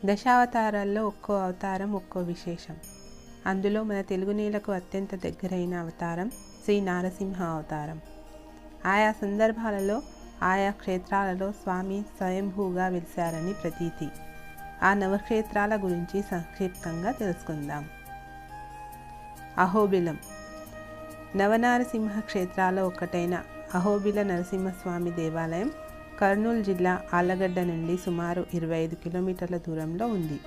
దశావతారాల్లో ఒక్కో అవతారం ఒక్కో విశేషం. అందులో మన తెలుగు నేలకు అత్యంత దగ్గరైన అవతారం శ్రీ నారసింహ అవతారం. ఆయా సందర్భాలలో ఆయా క్షేత్రాలలో స్వామి స్వయంభూగా వెలిశారని ప్రతీతి. ఆ నవక్షేత్రాల గురించి సంక్షిప్తంగా తెలుసుకుందాం. అహోబిలం నవనారసింహ క్షేత్రాల్లో ఒకటైన అహోబిల నరసింహస్వామి దేవాలయం కర్నూలు జిల్లా ఆళ్లగడ్డ నుండి సుమారు 25 కిలోమీటర్ల దూరంలో ఉంది.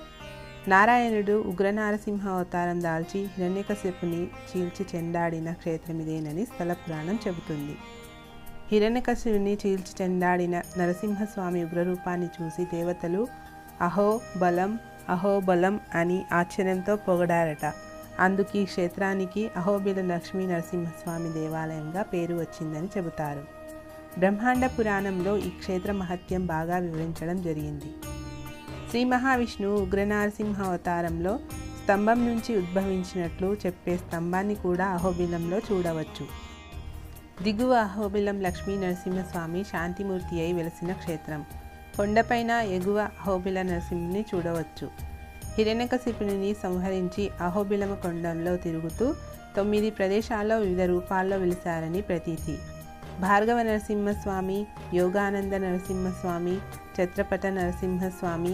నారాయణుడు ఉగ్రనారసింహ అవతారం దాల్చి హిరణ్యకశిపుని చీల్చి చెండాడిన క్షేత్రమిదేనని స్థల పురాణం చెబుతుంది. హిరణ్యకశిపుని చీల్చి చెండాడిన నరసింహస్వామి ఉగ్రరూపాన్ని చూసి దేవతలు అహోబలం అని ఆశ్చర్యంతో పొగడారట. అందుకు ఈ క్షేత్రానికి అహోబిల లక్ష్మీ నరసింహస్వామి దేవాలయంగా పేరు వచ్చిందని చెబుతారు. బ్రహ్మాండ పురాణంలో ఈ క్షేత్ర మహత్యం బాగా వివరించడం జరిగింది. శ్రీ మహావిష్ణువు ఉగ్రనారసింహ అవతారంలో స్తంభం నుంచి ఉద్భవించినట్లు చెప్పే స్తంభాన్ని కూడా అహోబిలంలో చూడవచ్చు. దిగువ అహోబిలం లక్ష్మీ నరసింహస్వామి శాంతిమూర్తి అయి వెలసిన క్షేత్రం. కొండపైన ఎగువ అహోబిల నరసింహుని చూడవచ్చు. హిరణ్యకశిపుని సంహరించి అహోబిలమ కొండంలో తిరుగుతూ 9 ప్రదేశాల్లో వివిధ రూపాల్లో వెలిశారని ప్రతీతి. భార్గవ నరసింహస్వామి, యోగానంద నరసింహస్వామి, ఛత్రపట నరసింహస్వామి,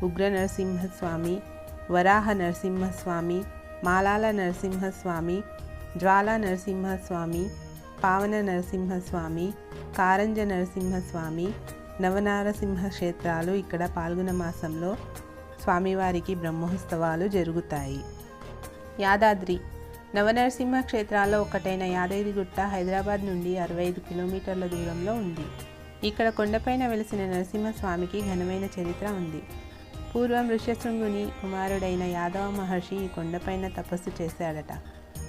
ఉగ్ర నరసింహస్వామి, వరాహ నరసింహస్వామి, మాలాల నరసింహస్వామి, జ్వాలా నరసింహస్వామి, పావన నరసింహస్వామి, కారంజ నరసింహస్వామి, నవనారసింహ క్షేత్రాలు. ఇక్కడ పాల్గొన మాసంలో స్వామివారికి బ్రహ్మోత్సవాలు జరుగుతాయి. యాదాద్రి నవనరసింహ క్షేత్రాల్లో ఒకటైన యాదగిరిగుట్ట హైదరాబాద్ నుండి 65 కిలోమీటర్ల దూరంలో ఉంది. ఇక్కడ కొండపైన వెలిసిన నరసింహస్వామికి ఘనమైన చరిత్ర ఉంది. పూర్వం ఋష్యశృంగుని కుమారుడైన యాదవ మహర్షి ఈ కొండపైన తపస్సు చేశాడట.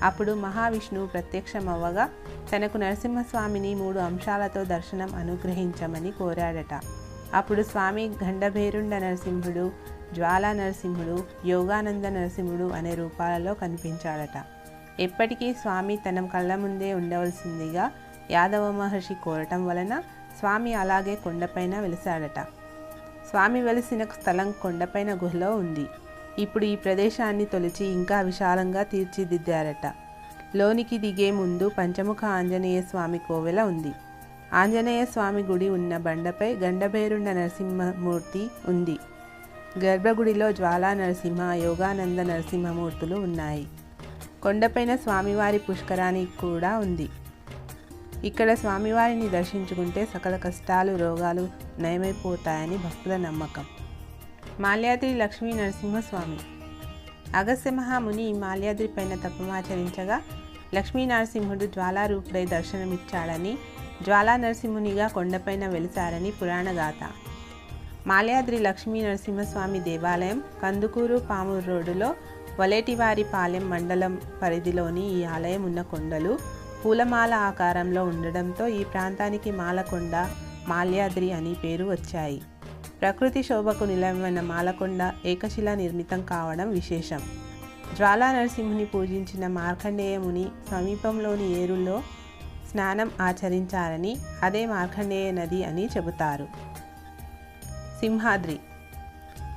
అప్పుడు మహావిష్ణువు ప్రత్యక్షమవ్వగా తనకు నరసింహస్వామిని 3 అంశాలతో దర్శనం అనుగ్రహించమని కోరాడట. అప్పుడు స్వామి గండభేరుండ నరసింహుడు, జ్వాలా నరసింహుడు, యోగానంద నరసింహుడు అనే రూపాలలో కనిపించాడట. ఎప్పటికీ స్వామి తన కళ్ళ ముందే ఉండవలసిందిగా యాదవ మహర్షి కోరటం వలన స్వామి అలాగే కొండపైన వెలిశాడట. స్వామి వెలిసిన స్థలం కొండపైన గుహలో ఉంది. ఇప్పుడు ఈ ప్రదేశాన్ని తొలిచి ఇంకా విశాలంగా తీర్చిదిద్దారట. లోనికి దిగే ముందు పంచముఖ ఆంజనేయ స్వామి కోవెల ఉంది. ఆంజనేయ స్వామి గుడి ఉన్న బండపై గండభేరుండ నరసింహమూర్తి ఉంది. గర్భగుడిలో జ్వాలా నరసింహ, యోగానంద నరసింహమూర్తులు ఉన్నాయి. కొండపైన స్వామివారి పుష్కరాణి కూడా ఉంది. ఇక్కడ స్వామివారిని దర్శించుకుంటే సకల కష్టాలు, రోగాలు నయమైపోతాయని భక్తుల నమ్మకం. మాల్యాద్రి లక్ష్మీ నరసింహస్వామి అగస్త్య మహాముని మాల్యాద్రి పైన తపమాచరించగా లక్ష్మీ నరసింహుడు జ్వాలారూపుడై దర్శనమిచ్చాడని, జ్వాలా నరసింహునిగా కొండపైన వెలిశారని పురాణగాథ. మాల్యాద్రి లక్ష్మీ నరసింహస్వామి దేవాలయం కందుకూరు పామూరు రోడ్డులో వలేటివారిపాలెం మండలం పరిధిలోని ఈ ఆలయం ఉన్న కొండలు పూలమాల ఆకారంలో ఉండడంతో ఈ ప్రాంతానికి మాలకొండ, మాల్యాద్రి అని పేరు వచ్చాయి. ప్రకృతి శోభకు నిలవైన మాలకొండ ఏకశిలా నిర్మితం కావడం విశేషం. జ్వాలా నరసింహుని పూజించిన మార్కండేయ ముని సమీపంలోని ఏరులో స్నానం ఆచరించారని, అదే మార్కండేయ నది అని చెబుతారు. సింహాద్రి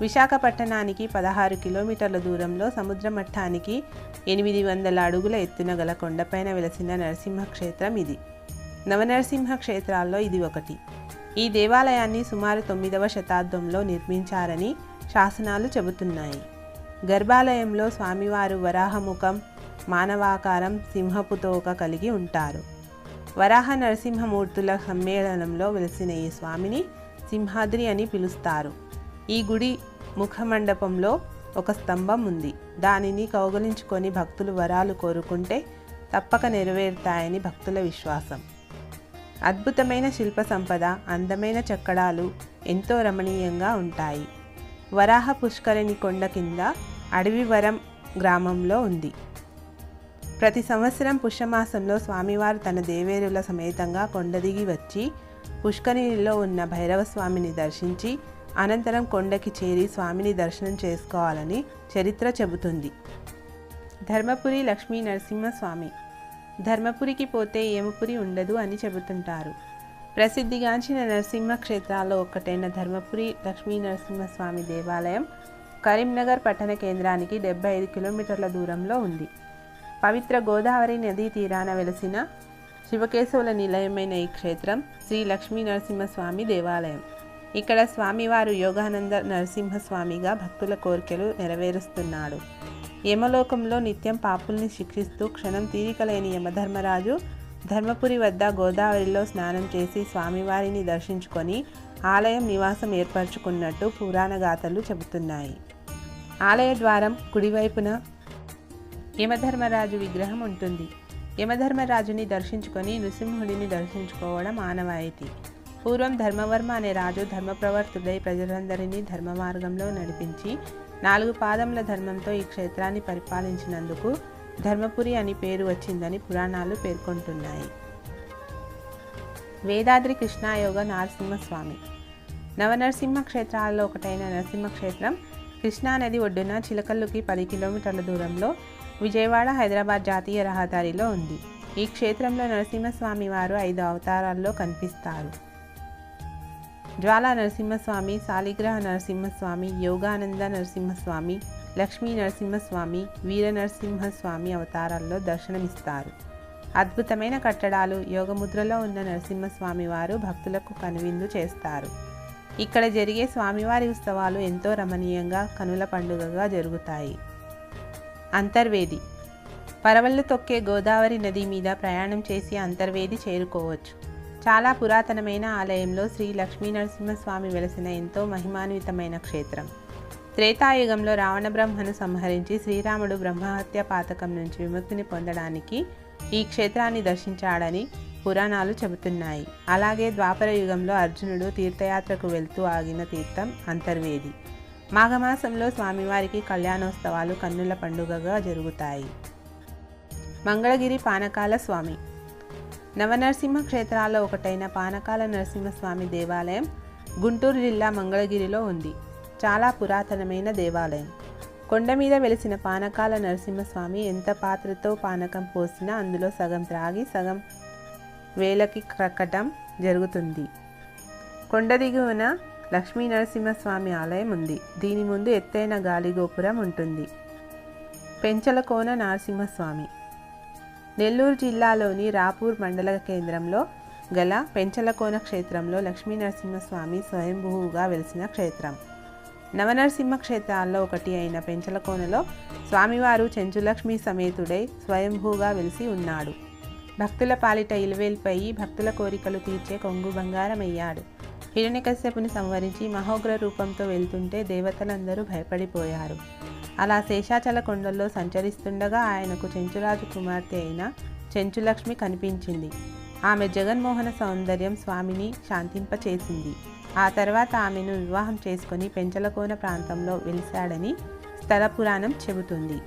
విశాఖపట్టణానికి 16 కిలోమీటర్ల దూరంలో సముద్ర మట్టానికి 800 అడుగుల ఎత్తున గల కొండపైన వెలసిన నరసింహ క్షేత్రం ఇది. నవనరసింహ క్షేత్రాల్లో ఇది ఒకటి. ఈ దేవాలయాన్ని సుమారు 9వ శతాబ్దంలో నిర్మించారని శాసనాలు చెబుతున్నాయి. గర్భాలయంలో స్వామివారు వరాహముఖం, మానవాకారం, సింహపు తోక కలిగి ఉంటారు. వరాహ నరసింహమూర్తుల సమ్మేళనంలో వెలిసిన ఈ స్వామిని సింహాద్రి అని పిలుస్తారు. ఈ గుడి ముఖమండపంలో ఒక స్తంభం ఉంది. దానిని కౌగలించుకొని భక్తులు వరాలు కోరుకుంటే తప్పక నెరవేరుతాయని భక్తుల విశ్వాసం. అద్భుతమైన శిల్ప సంపద, అందమైన చెక్కడాలు ఎంతో రమణీయంగా ఉంటాయి. వరాహ పుష్కరిణి కొండ కింద అడవివరం గ్రామంలో ఉంది. ప్రతి సంవత్సరం పుష్యమాసంలో స్వామివారు తన దేవేరుల సమేతంగా కొండ దిగి వచ్చి పుష్కరిణిలో ఉన్న భైరవస్వామిని దర్శించి అనంతరం కొండకి చేరి స్వామిని దర్శనం చేసుకోవాలని చరిత్ర చెబుతుంది. ధర్మపురి లక్ష్మీ నరసింహస్వామి ధర్మపురికి పోతే ఏమపురి ఉండదు అని చెబుతుంటారు. ప్రసిద్ధిగాంచిన నరసింహ క్షేత్రాల్లో ఒకటైన ధర్మపురి లక్ష్మీ నరసింహస్వామి దేవాలయం కరీంనగర్ పట్టణ కేంద్రానికి 75 కిలోమీటర్ల దూరంలో ఉంది. పవిత్ర గోదావరి నదీ తీరాన వెలసిన శివకేశవుల నిలయమైన ఈ క్షేత్రం శ్రీ లక్ష్మీ నరసింహస్వామి దేవాలయం. ఇక్కడ స్వామివారు యోగానంద నరసింహస్వామిగా భక్తుల కోరికలు నెరవేరుస్తున్నాడు. యమలోకంలో నిత్యం పాపుల్ని శిక్షిస్తూ క్షణం తీరికలేని యమధర్మరాజు ధర్మపురి వద్ద గోదావరిలో స్నానం చేసి స్వామివారిని దర్శించుకొని ఆలయం నివాసం ఏర్పరచుకున్నట్టు పురాణ గాథలు చెబుతున్నాయి. ఆలయ ద్వారం కుడివైపున యమధర్మరాజు విగ్రహం ఉంటుంది. యమధర్మరాజుని దర్శించుకొని నృసింహుడిని దర్శించుకోవడం ఆనవాయితీ. పూర్వం ధర్మవర్మ అనే రాజు ధర్మప్రవర్తుడై ప్రజలందరినీ ధర్మ మార్గంలో నడిపించి 4 పాదముల ధర్మంతో ఈ క్షేత్రాన్ని పరిపాలించినందుకు ధర్మపురి అని పేరు వచ్చిందని పురాణాలు పేర్కొంటున్నాయి. వేదాద్రి కృష్ణాయోగ నరసింహస్వామి. నవనరసింహ క్షేత్రాలలో ఒకటైన నరసింహక్షేత్రం కృష్ణానది ఒడ్డున చిలకల్లుకి 10 కిలోమీటర్ల దూరంలో విజయవాడ హైదరాబాద్ జాతీయ రహదారిలో ఉంది. ఈ క్షేత్రంలో నరసింహస్వామి వారు 5 అవతారాల్లో కనిపిస్తారు. జ్వాలా నరసింహస్వామి, శాలిగ్రహ నరసింహస్వామి, యోగానంద నరసింహస్వామి, లక్ష్మీ నరసింహస్వామి, వీర నరసింహస్వామి అవతారాల్లో దర్శనమిస్తారు. అద్భుతమైన కట్టడాలు, యోగముద్రలో ఉన్న నరసింహస్వామి వారు భక్తులకు కనువిందు చేస్తారు. ఇక్కడ జరిగే స్వామివారి ఉత్సవాలు ఎంతో రమణీయంగా కనుల పండుగగా జరుగుతాయి. అంతర్వేది. పరవళ్లు తొక్కే గోదావరి నది మీద ప్రయాణం చేసి అంతర్వేది చేరుకోవచ్చు. చాలా పురాతనమైన ఆలయంలో శ్రీ లక్ష్మీ నరసింహస్వామి వెలసిన ఎంతో మహిమాన్వితమైన క్షేత్రం. త్రేతాయుగంలో రావణ బ్రహ్మను సంహరించి శ్రీరాముడు బ్రహ్మహత్య పాతకం నుంచి విముక్తిని పొందడానికి ఈ క్షేత్రాన్ని దర్శించాడని పురాణాలు చెబుతున్నాయి. అలాగే ద్వాపర యుగంలో అర్జునుడు తీర్థయాత్రకు వెళ్తూ ఆగిన తీర్థం అంతర్వేది. మాఘమాసంలో స్వామివారికి కళ్యాణోత్సవాలు కన్నుల పండుగగా జరుగుతాయి. మంగళగిరి పానకాల స్వామి. నవనరసింహ క్షేత్రాల్లో ఒకటైన పానకాల నరసింహస్వామి దేవాలయం గుంటూరు జిల్లా మంగళగిరిలో ఉంది. చాలా పురాతనమైన దేవాలయం. కొండ మీద వెలిసిన పానకాల నరసింహస్వామి ఎంత పాత్రతో పానకం పోసినా అందులో సగం త్రాగి సగం వేలకి క్రక్కటం జరుగుతుంది. కొండ దిగువన లక్ష్మీ నరసింహస్వామి ఆలయం ఉంది. దీని ముందు ఎత్తైన గాలి గోపురం ఉంటుంది. పెంచలకోన నరసింహస్వామి. నెల్లూరు జిల్లాలోని రాపూర్ మండల కేంద్రంలో గల పెంచలకోన క్షేత్రంలో లక్ష్మీ నరసింహస్వామి స్వయంభూగా వెలిసిన క్షేత్రం. నవనరసింహ క్షేత్రాల్లో ఒకటి అయిన పెంచలకోనలో స్వామివారు చెంచులక్ష్మి సమేతుడై స్వయంభూగా వెలిసి ఉన్నాడు. భక్తుల పాలిట ఇలవేల్పై భక్తుల కోరికలు తీర్చే కొంగు బంగారమయ్యాడు. హిరణ్యకశ్యపుని సంవరించి మహోగ్ర రూపంతో వెళ్తుంటే దేవతలందరూ భయపడిపోయారు. అలా శేషాచల కొండల్లో సంచరిస్తుండగా ఆయనకు చెంచురాజు కుమార్తె అయిన చెంచులక్ష్మి కనిపించింది. ఆమె జగన్మోహన సౌందర్యం స్వామిని శాంతింపచేసింది. ఆ తర్వాత ఆమెను వివాహం చేసుకొని పెంచలకోన ప్రాంతంలో వెలిశాడని స్థల పురాణం చెబుతుంది.